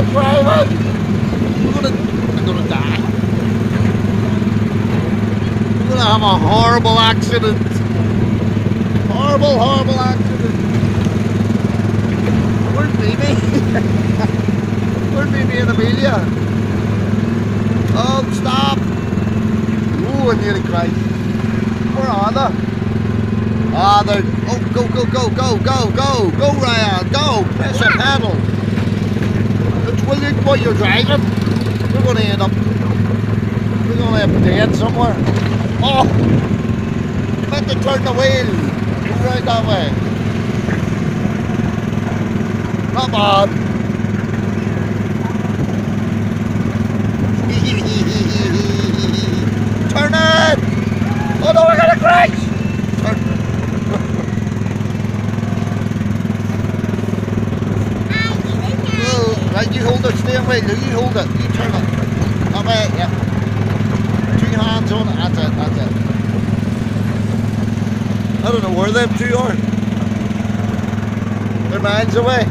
start driving. I'm gonna die. I'm gonna have a horrible accident. Horrible accident. Where's Mimi? Where's Mimi and Amelia? Oh, stop. Ooh, I nearly crashed. Where are they? Ah, they're... Oh, go, Ryan, go. Press the pedal. It's willing while you're driving. We're going to end up... We're going to end up dead somewhere. Oh! Meant to turn the wheel. Go right that way. Come on. Turn it! Oh no, we're gonna crash! Turn. Oh, right, you hold it, stay away, you hold it, you turn it. That way, yeah. 2 hands on it, that's it. I don't know where them two are. They're miles away.